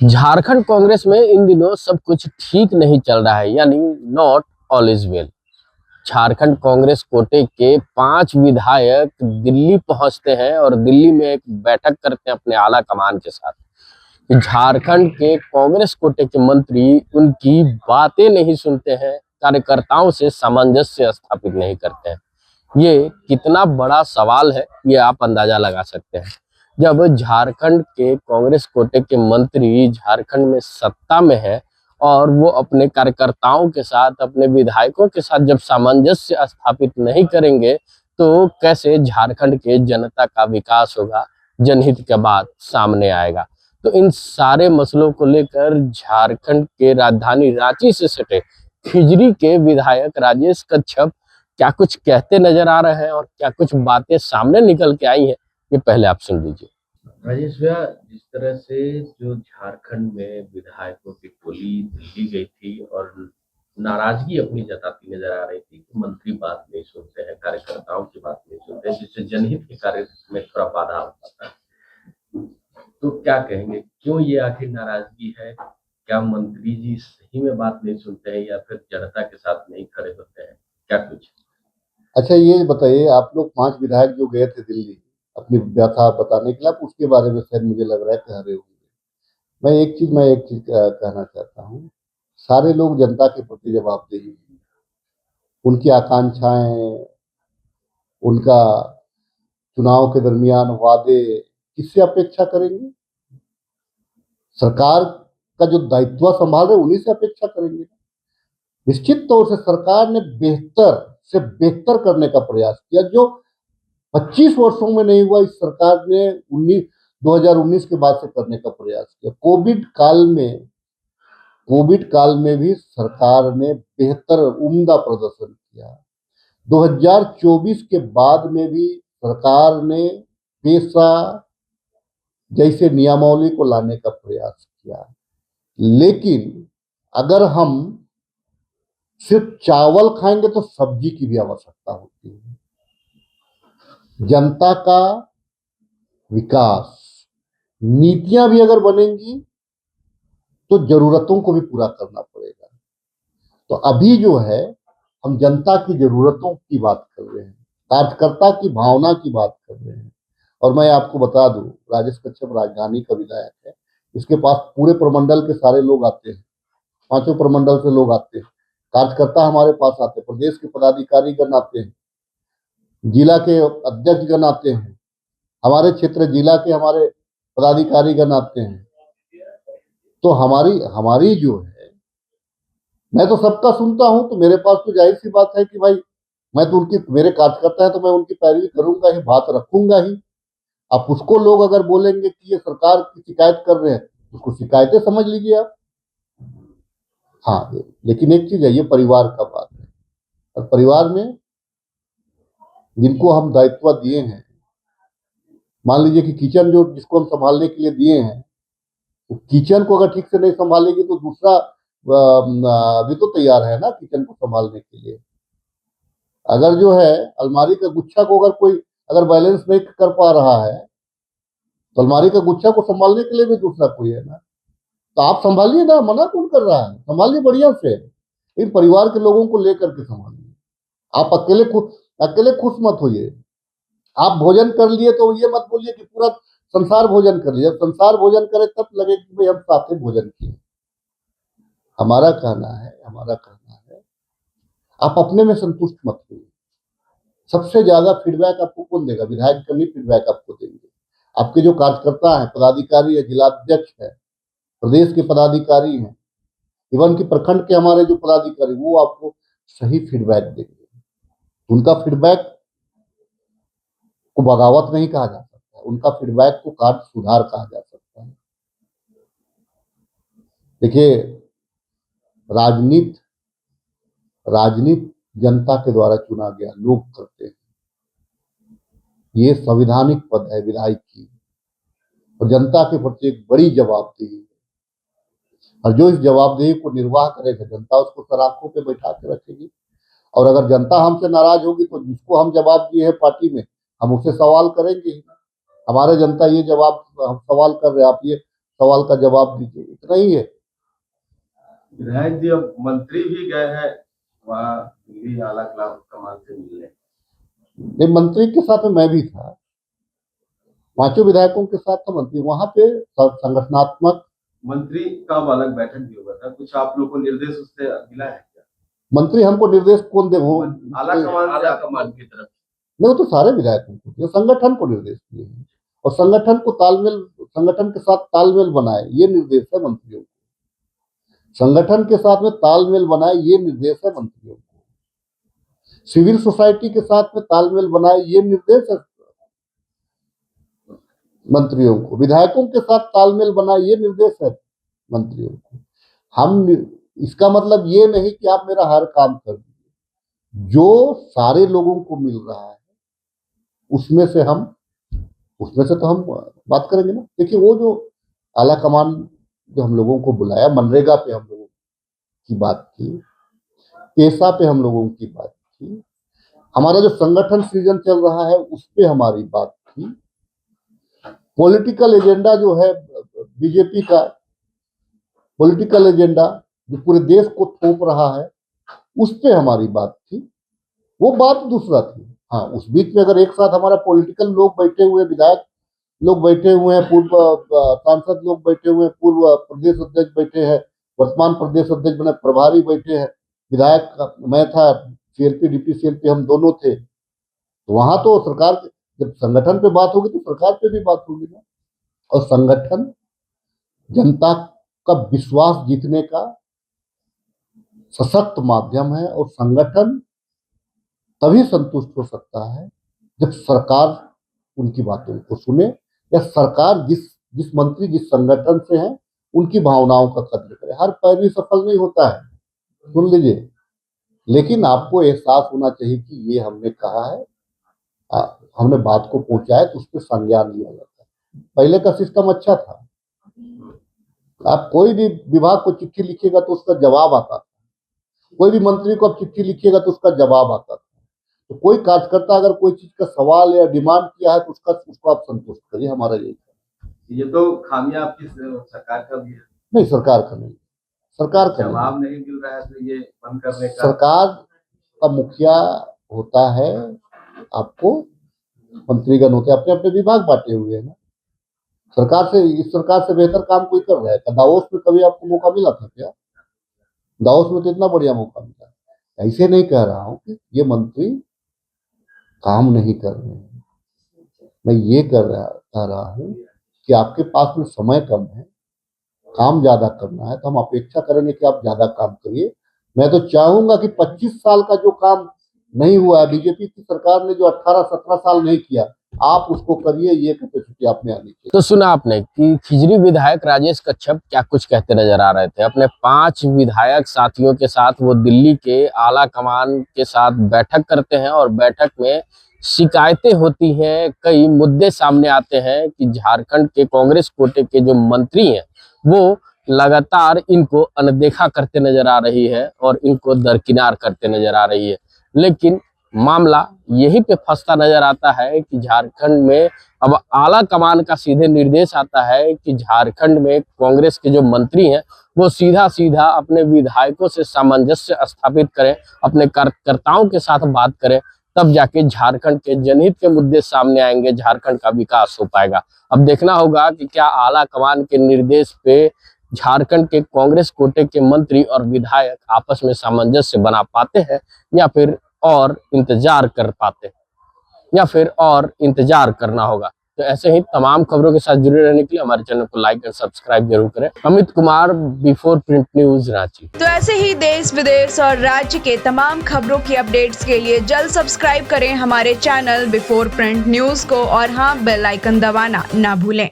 झारखंड कांग्रेस में इन दिनों सब कुछ ठीक नहीं चल रहा है, यानी not all is well. Jharkhand Congress कोटे के 5 विधायक दिल्ली पहुंचते हैं और दिल्ली में एक बैठक करते हैं अपने आला कमान के साथ। झारखंड के कांग्रेस कोटे के मंत्री उनकी बातें नहीं सुनते हैं, कार्यकर्ताओं से सामंजस्य स्थापित नहीं करते हैं। ये कितना बड़ा सवाल है, ये आप अंदाजा लगा सकते हैं। जब झारखंड के कांग्रेस कोटे के मंत्री झारखंड में सत्ता में है और वो अपने कार्यकर्ताओं के साथ, अपने विधायकों के साथ जब सामंजस्य स्थापित नहीं करेंगे, तो कैसे झारखंड के जनता का विकास होगा, जनहित का बात सामने आएगा। तो इन सारे मसलों को लेकर झारखंड के राजधानी रांची से सटे खिजरी के विधायक राजेश कच्छप क्या कुछ कहते नजर आ रहे हैं और क्या कुछ बातें सामने निकल के आई हैं, ये पहले आप सुन लीजिए। राजेश भैया, जिस तरह से जो झारखंड में विधायकों की टोली दिल्ली गई थी और नाराजगी अपनी जताती नजर आ रही थी कि मंत्री बात नहीं सुनते हैं, कार्यकर्ताओं की बात नहीं सुनते हैं, जिससे जनहित के कार्य में थोड़ा बाधा हो पाता है। तो क्या कहेंगे, क्यों ये आखिर नाराजगी है? क्या मंत्री जी सही में बात नहीं सुनते हैं या फिर जनता के साथ नहीं खड़े होते हैं? क्या कुछ? अच्छा, ये बताइए, आप लोग 5 विधायक जो गए थे दिल्ली अपनी व्यथा बताने के लिए, आप उसके बारे में शायद मुझे लग रहा है कह रहे होंगे। मैं एक चीज कहना चाहता हूँ। सारे लोग जनता के प्रति जवाबदेही हैं। उनकी आकांक्षाएं, उनका चुनाव के दरमियान वादे किससे अपेक्षा करेंगे? सरकार का जो दायित्व संभाल रहे उन्हीं से अपेक्षा करेंगे। निश्चित तौर से सरकार ने बेहतर से बेहतर करने का प्रयास किया, जो 25 वर्षों में नहीं हुआ। इस सरकार ने 2019 के बाद से करने का प्रयास किया। कोविड काल में भी सरकार ने बेहतर उम्दा प्रदर्शन किया। 2024 के बाद में भी सरकार ने पेशा जैसे नियमावली को लाने का प्रयास किया। लेकिन अगर हम सिर्फ चावल खाएंगे तो सब्जी की भी आवश्यकता होती है। जनता का विकास, नीतियां भी अगर बनेंगी तो जरूरतों को भी पूरा करना पड़ेगा। तो अभी जो है, हम जनता की जरूरतों की बात कर रहे हैं, कार्यकर्ता की भावना की बात कर रहे हैं। और मैं आपको बता दूं, राजेश कच्छप राजधानी का विधायक है। इसके पास पूरे प्रमंडल के सारे लोग आते हैं, 5 प्रमंडल से लोग आते हैं। कार्यकर्ता हमारे पास आते हैं, प्रदेश के पदाधिकारी गण आते हैं, जिला के अध्यक्ष गण आते हैं, हमारे क्षेत्र जिला के हमारे पदाधिकारी गण आते हैं। तो हमारी हमारी जो है, मैं तो सबका सुनता हूं, तो मेरे पास तो जाहिर सी बात है कि भाई, मैं तो उनकी, मेरे कार्यकर्ता है तो मैं उनकी पैरवी करूंगा ही, बात रखूंगा ही। अब उसको लोग अगर बोलेंगे कि ये सरकार की शिकायत कर रहे हैं, उसको शिकायतें समझ लीजिए आप। हाँ, लेकिन एक चीज है, ये परिवार का बात है। और परिवार में जिनको हम दायित्व दिए हैं, मान लीजिए कि किचन जो जिसको हम संभालने के लिए दिए हैं, तो किचन को अगर ठीक से नहीं संभालेगी तो दूसरा भी तो तैयार है ना किचन को संभालने के लिए। अगर जो है अलमारी का गुच्छा को अगर कोई अगर बैलेंस नहीं कर पा रहा है, तो अलमारी का गुच्छा को संभालने के लिए भी दूसरा कोई है ना। तो आप संभालिए ना, मना कौन कर रहा है? संभालिए बढ़िया से, इन परिवार के लोगों को लेकर के संभालिए। आप अकेले खुश मत होइए। आप भोजन कर लिए तो ये मत बोलिए कि पूरा संसार भोजन कर लिया। जब संसार भोजन करे तब लगे कि भाई हम साथ में भोजन किए। हमारा कहना है, आप अपने में संतुष्ट मत होइए। सबसे ज्यादा फीडबैक आपको कौन देगा? विधायक कभी फीडबैक आपको देंगे। आपके जो कार्यकर्ता है, पदाधिकारी है, जिलाध्यक्ष है, प्रदेश के पदाधिकारी हैं, इवन की प्रखंड के हमारे जो पदाधिकारी, वो आपको सही फीडबैक देंगे। उनका फीडबैक को बगावत नहीं कहा जा सकता, उनका फीडबैक को कार्य सुधार कहा जा सकता है। देखिए, राजनीति राजनीति जनता के द्वारा चुना गया लोग करते हैं। ये संविधानिक पद है विधायक की, और जनता के प्रति एक बड़ी जवाबदेही है। और जो इस जवाबदेही को निर्वाह करेगा, जनता उसको सराखों पे बैठा के रखेगी। और अगर जनता हमसे नाराज होगी तो जिसको हम जवाब दिए हैं पार्टी में, हम उससे सवाल करेंगे ही। हमारे जनता ये जवाब हम सवाल कर रहे हैं, आप ये सवाल का जवाब दीजिए, इतना ही है। विधायक जी, अब मंत्री भी गए हैं वहाँ दिल्ली आला कमान से मिलने। नहीं, मंत्री के साथ में मैं भी था, 5 विधायकों के साथ था मंत्री वहां पे। संगठनात्मक मंत्री का अलग बैठक भी हुआ था, कुछ आप लोगों को निर्देश उससे मिला है क्या? मंत्री हमको निर्देश कौन दे? वो आला कमान की तरफ नहीं, वो तो सारे विधायकों को दिए, संगठन को निर्देश दिए हैं और संगठन को तालमेल, संगठन के साथ तालमेल बनाए, ये निर्देश है मंत्रियों को। संगठन के साथ में तालमेल बनाए, ये निर्देश है मंत्रियों को। सिविल सोसाइटी के साथ में तालमेल बनाए, ये निर्देश है मंत्रियों को। विधायकों के साथ तालमेल बनाए, ये निर्देश है मंत्रियों को। हम, इसका मतलब ये नहीं कि आप मेरा हर काम कर दीजिए, जो सारे लोगों को मिल रहा है उसमें से तो हम बात करेंगे ना। देखिए, वो जो आला कमान जो हम लोगों को बुलाया, मनरेगा पे हम लोगों की बात की, पेशा पे हम लोगों की बात की, हमारा जो संगठन सृजन चल रहा है उस पे हमारी बात थी, पॉलिटिकल एजेंडा जो है बीजेपी का, पॉलिटिकल एजेंडा जो पूरे देश को थोप रहा है, उस पे हमारी बात थी। वो बात दूसरा थी। हाँ, उस बीच में अगर एक साथ हमारा पॉलिटिकल लोग बैठे हुए, विधायक लोग बैठे हुए हैं, पूर्व सांसद लोग बैठे हुए हैं, पूर्व प्रदेश अध्यक्ष बैठे हैं, वर्तमान प्रदेश अध्यक्ष बने प्रभारी बैठे हैं, विधायक मैं था, सीएलपी डीपी सीएलपी हम दोनों थे, तो वहां तो सरकार, जब संगठन पे बात होगी तो सरकार पे भी बात होगी ना। और संगठन जनता का विश्वास जीतने का सशक्त माध्यम है, और संगठन तभी संतुष्ट हो सकता है जब सरकार उनकी बातों को सुने, या सरकार जिस मंत्री जिस संगठन से है उनकी भावनाओं का कद्र करे। हर पैरवी सफल नहीं होता है, सुन लीजिए, लेकिन आपको एहसास होना चाहिए कि ये हमने कहा है, हमने बात को पहुंचाया तो उस पर संज्ञान लिया जाता है। पहले का सिस्टम अच्छा था, आप कोई भी विभाग को चिट्ठी लिखिएगा तो उसका जवाब आता था, कोई भी मंत्री को आप चिट्ठी लिखिएगा तो उसका जवाब आता था। तो कोई कार्यकर्ता अगर कोई चीज का सवाल या डिमांड किया है तो उसको आप संतुष्ट करिए, हमारा यही है। ये तो खामियां आपकी सरकार का भी है। नहीं, सरकार का नहीं, सरकार का जवाब नहीं मिल रहा है तो ये बंद करने का। सरकार का मुखिया होता है, आपको मंत्रीगण होते हैं, अपने अपने विभाग बांटे हुए हैं ना। इस सरकार से बेहतर काम कोई कर रहा है? दावोस में कभी आपको मौका मिला था क्या? दावोस में तो इतना बढ़िया मौका मिला। ऐसे नहीं कह रहा हूं कि ये मंत्री काम नहीं कर रहे हैं, मैं ये कह रहा हूं कि आपके पास में समय कम है, काम ज्यादा करना है, तो हम अपेक्षा करेंगे कि आप ज्यादा काम करिए। मैं तो चाहूंगा कि 25 साल का जो काम नहीं हुआ है, बीजेपी की सरकार ने जो 18-17 साल नहीं किया, आप उसको करिए, ये कैपेसिटी आप में आनी चाहिए। तो सुना आपने कि खिजरी विधायक राजेश कच्छप क्या कुछ कहते नजर आ रहे थे। अपने 5 विधायक साथियों के साथ वो दिल्ली के आला कमान के साथ बैठक करते हैं और बैठक में शिकायतें होती हैं, कई मुद्दे सामने आते हैं कि झारखंड के कांग्रेस कोटे के जो मंत्री हैं वो लगातार इनको अनदेखा करते नजर आ रही है और इनको दरकिनार करते नजर आ रही है। लेकिन मामला यहीं पे फंसता नजर आता है कि झारखंड में अब आला कमान का सीधे निर्देश आता है कि झारखंड में कांग्रेस के जो मंत्री हैं वो सीधा सीधा अपने विधायकों से सामंजस्य स्थापित करें, अपने कार्यकर्ताओं के साथ बात करें, तब जाके झारखंड के जनहित के मुद्दे सामने आएंगे, झारखंड का विकास हो पाएगा। अब देखना होगा कि क्या आला कमान के निर्देश पे झारखंड के कांग्रेस कोटे के मंत्री और विधायक आपस में सामंजस्य बना पाते हैं या फिर और इंतजार कर पाते हैं, या फिर और इंतजार करना होगा। तो ऐसे ही तमाम खबरों के साथ जुड़े रहने के लिए हमारे चैनल को लाइक और सब्सक्राइब जरूर करें। Amit Kumar, before print news, Ranchi. तो ऐसे ही देश विदेश और राज्य के तमाम खबरों की अपडेट्स के लिए जल्द सब्सक्राइब करें हमारे चैनल बिफोर प्रिंट न्यूज को, और हाँ, बेल आइकन दबाना ना भूलें।